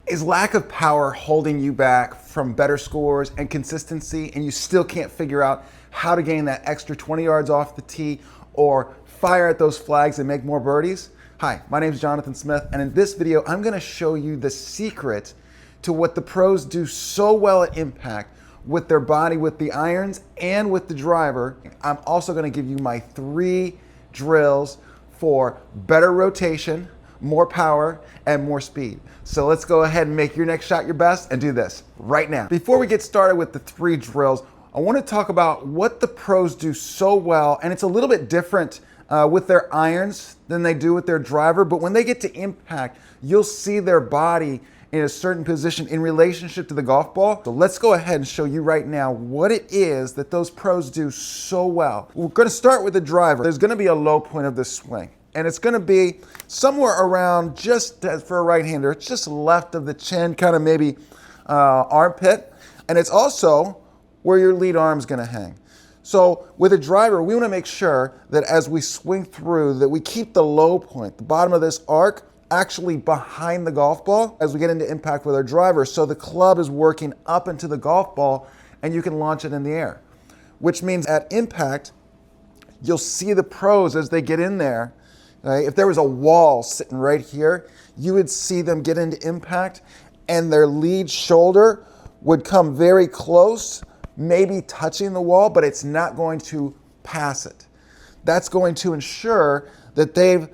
Is lack of power holding you back from better scores and consistency, and you still can't figure out how to gain that extra 20 yards off the tee or fire at those flags and make more birdies? Hi, my name is Jonathan Smith, and in this video, I'm gonna show you the secret to what the pros do so well at impact with their body, with the irons, and with the driver. I'm also gonna give you my 3 drills for better rotation, more power, and more speed. So let's go ahead and make your next shot your best and do this right now. Before we get started with the 3 drills, I want to talk about what the pros do so well, and it's a little bit different with their irons than they do with their driver, but when they get to impact, you'll see their body in a certain position in relationship to the golf ball. So let's go ahead and show you right now what it is that those pros do so well. We're going to start with the driver. There's going to be a low point of the swing, and it's going to be somewhere around, just for a right-hander, it's just left of the chin, kind of maybe armpit, and it's also where your lead arm is going to hang. So with a driver, we want to make sure that as we swing through, that we keep the low point, the bottom of this arc, actually behind the golf ball as we get into impact with our driver, so the club is working up into the golf ball and you can launch it in the air. Which means at impact, you'll see the pros as they get in there. Right? If there was a wall sitting right here, you would see them get into impact and their lead shoulder would come very close, maybe touching the wall, but it's not going to pass it. That's going to ensure that they've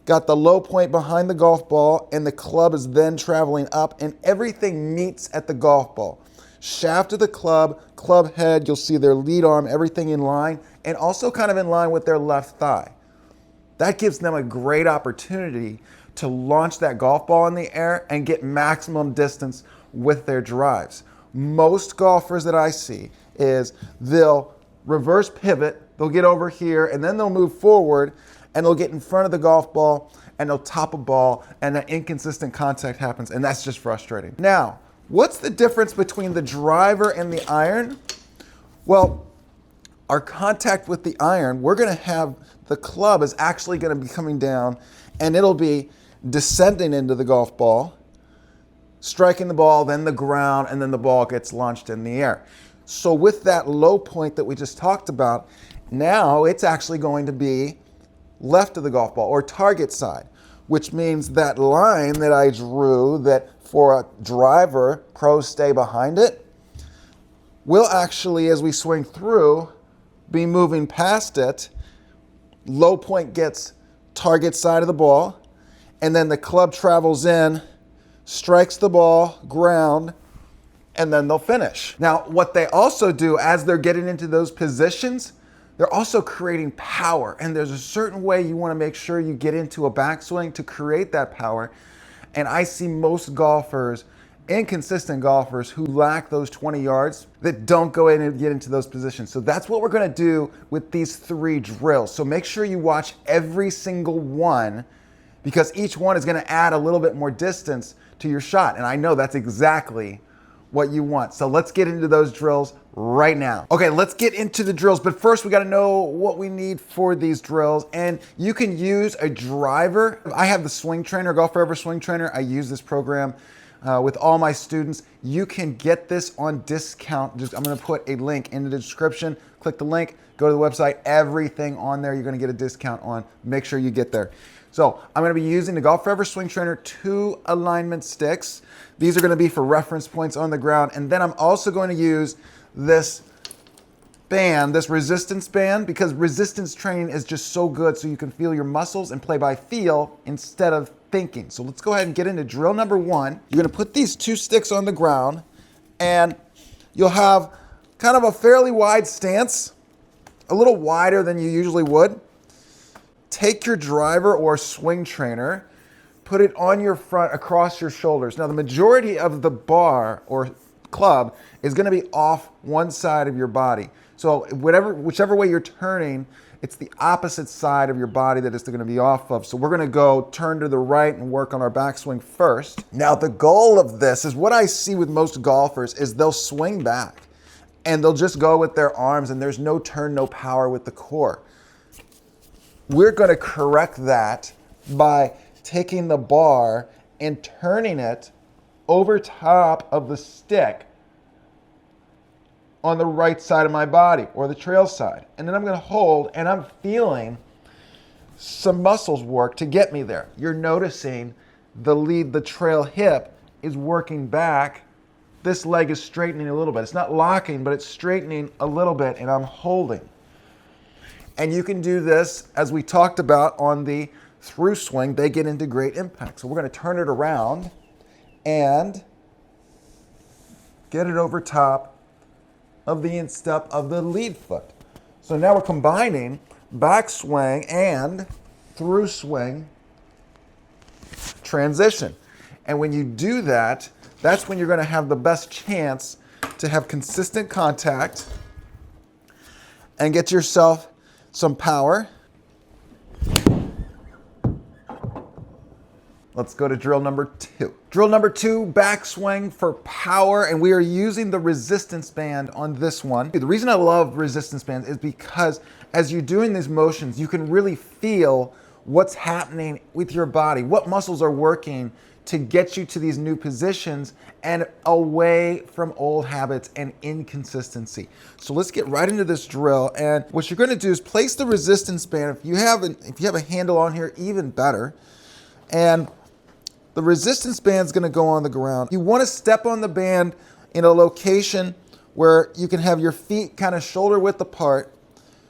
got the low point behind the golf ball and the club is then traveling up and everything meets at the golf ball. Shaft of the club, club head, you'll see their lead arm, everything in line, and also kind of in line with their left thigh. That gives them a great opportunity to launch that golf ball in the air and get maximum distance with their drives. Most golfers that I see is they'll reverse pivot, they'll get over here, and then they'll move forward and they'll get in front of the golf ball and they'll top a ball and that inconsistent contact happens, and that's just frustrating. Now, what's the difference between the driver and the iron? Well, our contact with the iron, we're gonna have, the club is actually gonna be coming down and it'll be descending into the golf ball, striking the ball, then the ground, and then the ball gets launched in the air. So with that low point that we just talked about, now it's actually going to be left of the golf ball or target side, which means that line that I drew that for a driver, pros stay behind it, will actually, as we swing through, be moving past it. Low point gets target side of the ball, and then the club travels in, strikes the ball, ground, and then they'll finish. Now, what they also do as they're getting into those positions, they're also creating power, and there's a certain way you want to make sure you get into a backswing to create that power. And I see most golfers, inconsistent golfers, who lack those 20 yards that don't go in and get into those positions. So that's what we're going to do with these 3 drills. So make sure you watch every single one, because each one is going to add a little bit more distance to your shot. And I know that's exactly what you want. So let's get into those drills right now. Okay, let's get into the drills, but first we got to know what we need for these drills. And you can use a driver. I have the Swing Trainer, Golf Forever Swing Trainer. I use this program with all my students. You can get this on discount. I'm going to put a link in the description. Click the link, go to the website, everything on there you're going to get a discount on. Make sure you get there. So I'm going to be using the Golf Forever Swing Trainer 2 alignment sticks. These are going to be for reference points on the ground. And then I'm also going to use this band, this resistance band, because resistance training is just so good, so you can feel your muscles and play by feel instead of thinking. So let's go ahead and get into drill number 1. You're going to put these 2 sticks on the ground and you'll have kind of a fairly wide stance, a little wider than you usually would. Take your driver or swing trainer, put it on your front across your shoulders. Now the majority of the bar or club is going to be off one side of your body. So whichever way you're turning, it's the opposite side of your body that it's going to be off of. So we're going to go turn to the right and work on our backswing first. Now the goal of this is, what I see with most golfers is they'll swing back and they'll just go with their arms and there's no turn, no power with the core. We're going to correct that by taking the bar and turning it over top of the stick on the right side of my body or the trail side. And then I'm going to hold, and I'm feeling some muscles work to get me there. You're noticing the trail hip is working back. This leg is straightening a little bit. It's not locking, but it's straightening a little bit, and I'm holding. And you can do this, as we talked about on the through swing, they get into great impact. So we're going to turn it around and get it over top of the instep of the lead foot. So now we're combining backswing and through swing transition. And when you do that, that's when you're going to have the best chance to have consistent contact and get yourself some power. Let's go to drill number 2. Drill number 2, backswing for power, and we are using the resistance band on this one. The reason I love resistance bands is because as you're doing these motions, you can really feel what's happening with your body, what muscles are working to get you to these new positions and away from old habits and inconsistency. So let's get right into this drill. And what you're going to do is place the resistance band. If you have a handle on here, even better. And the resistance band is going to go on the ground. You want to step on the band in a location where you can have your feet kind of shoulder width apart,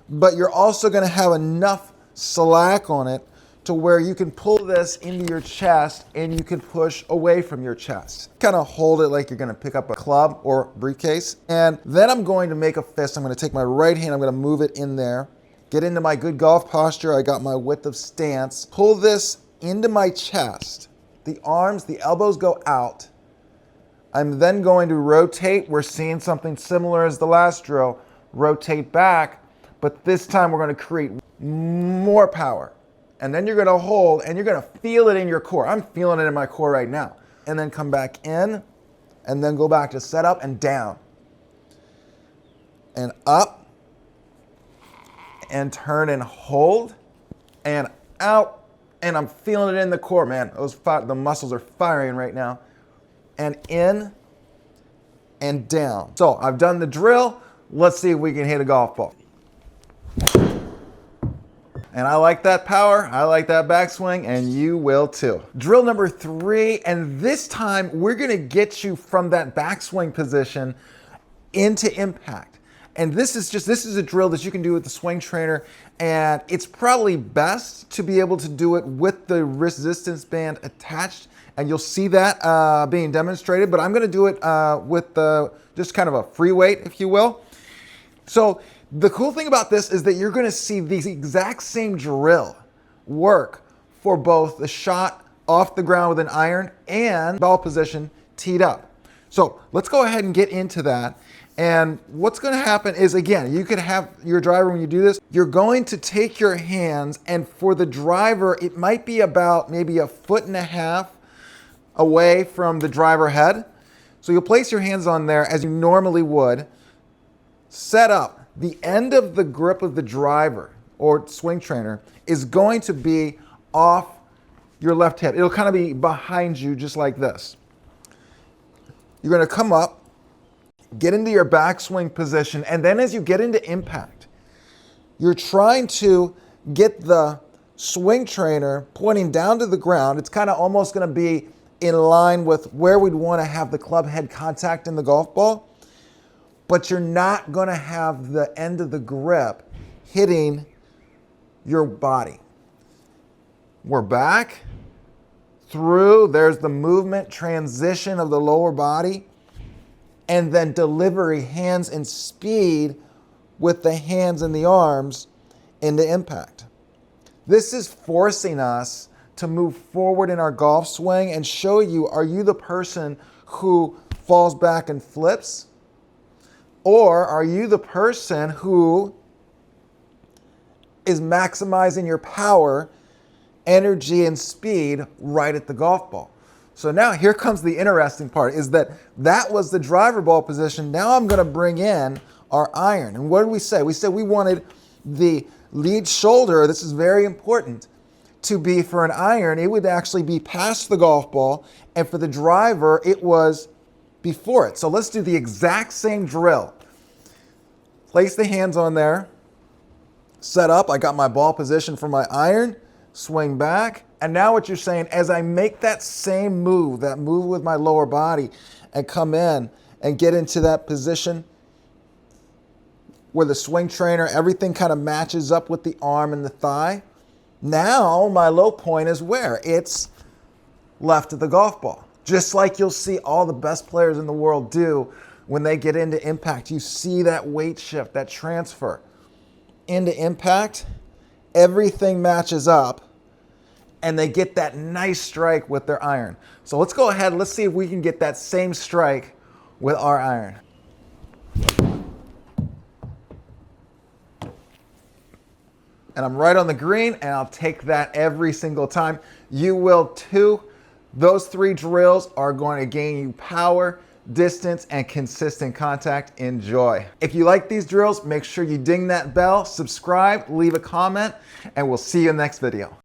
but you're also going to have enough slack on it to where you can pull this into your chest and you can push away from your chest. Kind of hold it like you're going to pick up a club or briefcase. And then I'm going to make a fist. I'm going to take my right hand, I'm going to move it in there, get into my good golf posture. I got my width of stance. Pull this into my chest. The arms, the elbows go out. I'm then going to rotate. We're seeing something similar as the last drill. Rotate back, but this time we're going to create more power. And then you're going to hold, and you're going to feel it in your core. I'm feeling it in my core right now. And then come back in, and then go back to set up and down. And up, and turn and hold, and out. And I'm feeling it in the core, man. The muscles are firing right now. And in and down. So I've done the drill. Let's see if we can hit a golf ball. And I like that power. I like that backswing, and you will too. Drill number 3, and this time we're gonna get you from that backswing position into impact. And this is a drill that you can do with the swing trainer, and it's probably best to be able to do it with the resistance band attached, and you'll see that being demonstrated, but I'm gonna do it with just kind of a free weight, if you will. So the cool thing about this is that you're gonna see the exact same drill work for both the shot off the ground with an iron and ball position teed up. So let's go ahead and get into that. And what's going to happen is, again, you could have your driver when you do this, you're going to take your hands, and for the driver, it might be about maybe 1.5 feet away from the driver head. So you'll place your hands on there as you normally would. Set up. The end of the grip of the driver or swing trainer is going to be off your left hip. It'll kind of be behind you just like this. You're going to come up, get into your backswing position, and then as you get into impact, you're trying to get the swing trainer pointing down to the ground. It's kind of almost going to be in line with where we'd want to have the club head contact in the golf ball, but you're not going to have the end of the grip hitting your body. We're back through. There's the movement transition of the lower body. And then delivery, hands and speed with the hands and the arms into impact. This is forcing us to move forward in our golf swing and show you, are you the person who falls back and flips? Or are you the person who is maximizing your power, energy, and speed right at the golf ball? So now here comes the interesting part, is that was the driver ball position. Now I'm going to bring in our iron. And what did we say? We said we wanted the lead shoulder, this is very important, to be for an iron, it would actually be past the golf ball, and for the driver, it was before it. So let's do the exact same drill. Place the hands on there, set up, I got my ball position for my iron, swing back, and now what you're saying, as I make that same move, that move with my lower body, and come in and get into that position where the swing trainer, everything kind of matches up with the arm and the thigh. Now my low point is where? It's left of the golf ball. Just like you'll see all the best players in the world do when they get into impact. You see that weight shift, that transfer into impact. Everything matches up and they get that nice strike with their iron. So let's go ahead, let's see if we can get that same strike with our iron. And I'm right on the green, and I'll take that every single time. You will too. Those 3 drills are going to gain you power, distance, and consistent contact. Enjoy. If you like these drills, make sure you ding that bell, subscribe, leave a comment, and we'll see you in the next video.